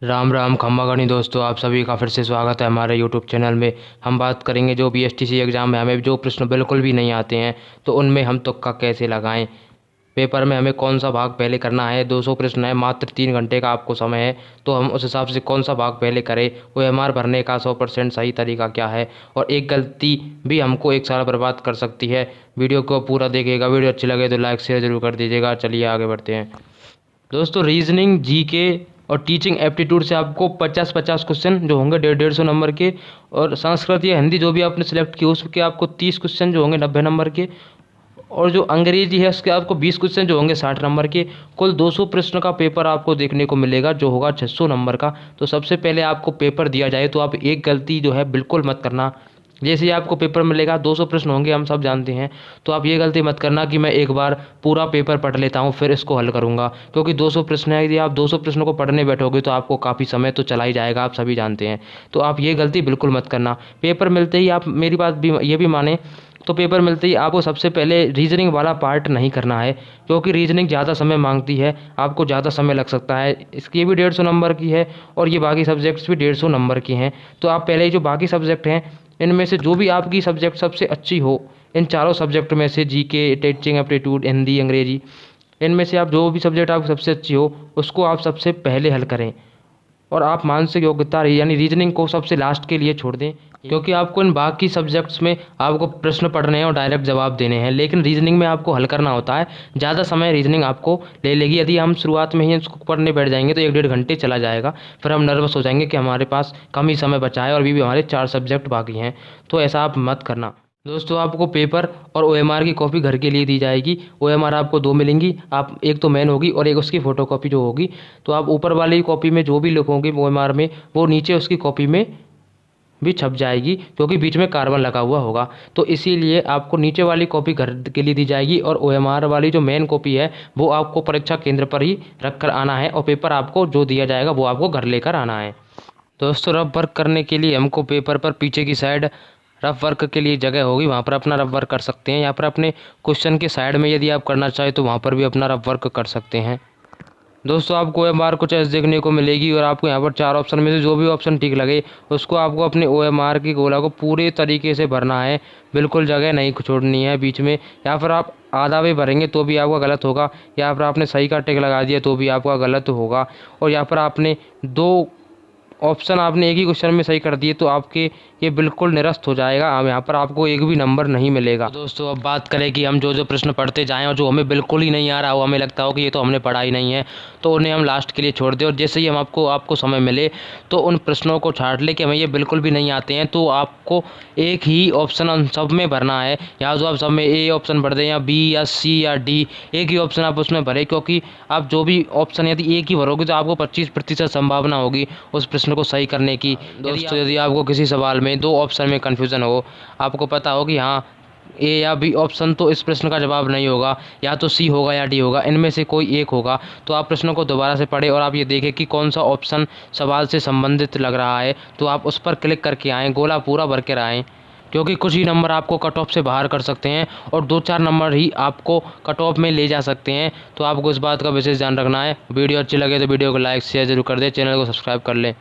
राम राम खम्मा दोस्तों, आप सभी का फिर से स्वागत है हमारे यूट्यूब चैनल में। हम बात करेंगे जो बीएसटीसी एग्ज़ाम में हमें जो प्रश्न बिल्कुल भी नहीं आते हैं तो उनमें हम तुक्का कैसे लगाएं। पेपर में हमें कौन सा भाग पहले करना है। 200 प्रश्न है, मात्र 3 घंटे का आपको समय है, तो हम उस हिसाब से कौन सा भाग पहले करें। ओएमआर भरने का 100% सही तरीका क्या है, और एक गलती भी हमको एक साल बर्बाद कर सकती है। वीडियो को पूरा देखिएगा, वीडियो अच्छी लगे तो लाइक शेयर जरूर कर दीजिएगा। चलिए आगे बढ़ते हैं दोस्तों। रीजनिंग, जीके और टीचिंग एप्टीट्यूड से आपको 50-50 क्वेश्चन जो होंगे 150 नंबर के, और संस्कृत या हिंदी जो भी आपने सेलेक्ट किया उसके आपको 30 क्वेश्चन जो होंगे 90 नंबर के, और जो अंग्रेजी है उसके आपको 20 क्वेश्चन जो होंगे 60 नंबर के। कुल 200 प्रश्न का पेपर आपको देखने को मिलेगा जो होगा 600 नंबर का। तो सबसे पहले आपको पेपर दिया जाए तो आप एक गलती जो है बिल्कुल मत करना। जैसे ही आपको पेपर मिलेगा 200 प्रश्न होंगे, हम सब जानते हैं, तो आप ये गलती मत करना कि मैं एक बार पूरा पेपर पढ़ लेता हूँ फिर इसको हल करूँगा, क्योंकि 200 प्रश्न है। यदि आप 200 प्रश्नों को पढ़ने बैठोगे तो आपको काफ़ी समय तो चला ही जाएगा, आप सभी जानते हैं। तो आप ये गलती बिल्कुल मत करना। पेपर मिलते ही आप मेरी बात भी ये भी माने, तो पेपर मिलते ही आपको सबसे पहले रीजनिंग वाला पार्ट नहीं करना है, क्योंकि रीजनिंग ज़्यादा समय मांगती है, आपको ज़्यादा समय लग सकता है। इसकी भी 150 नंबर की है और ये बाकी सब्जेक्ट्स भी 150 नंबर की हैं। तो आप पहले जो बाकी सब्जेक्ट हैं इनमें से जो भी आपकी सब्जेक्ट सबसे अच्छी हो, इन चारों सब्जेक्ट में से जीके, टीचिंग एप्टीट्यूड, हिंदी, अंग्रेजी, इनमें से आप जो भी सब्जेक्ट आपकी सबसे अच्छी हो उसको आप सबसे पहले हल करें, और आप मानसिक योग्यता यानी रीजनिंग को सबसे लास्ट के लिए छोड़ दें, क्योंकि आपको इन बाकी सब्जेक्ट्स में आपको प्रश्न पढ़ने हैं और डायरेक्ट जवाब देने हैं, लेकिन रीजनिंग में आपको हल करना होता है। ज़्यादा समय रीजनिंग आपको ले लेगी। यदि हम शुरुआत में ही इसको पढ़ने बैठ जाएंगे तो 1-1.5 घंटे चला जाएगा, फिर हम नर्वस हो जाएंगे कि हमारे पास कम ही समय बचा है और अभी भी हमारे 4 सब्जेक्ट बाकी हैं। तो ऐसा आप मत करना दोस्तों। आपको पेपर और ओएमआर की कॉपी घर के लिए दी जाएगी। ओएमआर आपको 2 मिलेंगी, आप एक तो मेन होगी और एक उसकी फ़ोटोकॉपी जो होगी। तो आप ऊपर वाली कॉपी में जो भी लिखोगे ओएमआर में, वो नीचे उसकी कॉपी में भी छप जाएगी, क्योंकि बीच में कार्बन लगा हुआ होगा। तो इसीलिए आपको नीचे वाली कॉपी घर के लिए दी जाएगी, और ओएमआर वाली जो मेन कॉपी है वो आपको परीक्षा केंद्र पर ही रख कर आना है, और पेपर आपको जो दिया जाएगा वो आपको घर लेकर आना है। दोस्तों, रफ वर्क करने के लिए हमको पेपर पर पीछे की साइड रफ वर्क के लिए जगह होगी, वहाँ पर अपना रफ वर्क कर सकते हैं। यहाँ पर अपने क्वेश्चन के साइड में यदि आप करना चाहें तो वहाँ पर भी अपना रफ वर्क कर सकते हैं। दोस्तों, आपको ओएमआर कुछ ऐसे देखने को मिलेगी, और आपको यहाँ पर 4 ऑप्शन में से जो भी ऑप्शन ठीक लगे उसको आपको अपने ओएमआर की गोला को पूरे तरीके से भरना है, बिल्कुल जगह नहीं छोड़नी है बीच में। या फिर आप आधा भी भरेंगे तो भी आपका गलत होगा, या फिर आपने सही का टिक लगा दिया तो भी आपका गलत होगा। और यहाँ पर आपने 2 ऑप्शन आपने एक ही क्वेश्चन में सही कर दिए तो आपके ये बिल्कुल निरस्त हो जाएगा, यहाँ पर आपको एक भी नंबर नहीं मिलेगा। तो दोस्तों, अब बात करें कि हम जो जो प्रश्न पढ़ते जाएं और जो हमें बिल्कुल ही नहीं आ रहा हो, हमें लगता हो कि ये तो हमने पढ़ा ही नहीं है, तो उन्हें हम लास्ट के लिए छोड़ दें। और जैसे ही हम आपको समय मिले तो उन प्रश्नों को छाट ले कि हमें ये बिल्कुल भी नहीं आते हैं, तो आपको एक ही ऑप्शन उन सब में भरना है। या तो आप सब में ए ऑप्शन भर दें, या बी या सी या डी, एक ही ऑप्शन आप उसमें भरें, क्योंकि आप जो भी ऑप्शन यदि एक ही भरोगे तो आपको 25% संभावना होगी उस प्रश्न को सही करने की। दोस्तों, यदि आपको किसी सवाल में 2 ऑप्शन में कन्फ्यूज़न हो, आपको पता हो कि हाँ ए या बी ऑप्शन तो इस प्रश्न का जवाब नहीं होगा, या तो सी होगा या डी होगा, इनमें से कोई एक होगा, तो आप प्रश्नों को दोबारा से पढ़ें और आप ये देखें कि कौन सा ऑप्शन सवाल से संबंधित लग रहा है, तो आप उस पर क्लिक करके आएँ, गोला पूरा भर कर आएँ, क्योंकि कुछ ही नंबर आपको कट ऑफ से बाहर कर सकते हैं और 2-4 नंबर ही आपको कट ऑफ में ले जा सकते हैं। तो आपको इस बात का विशेष ध्यान रखना है। वीडियो अच्छी लगे तो वीडियो को लाइक शेयर जरूर कर दें, चैनल को सब्सक्राइब कर लें।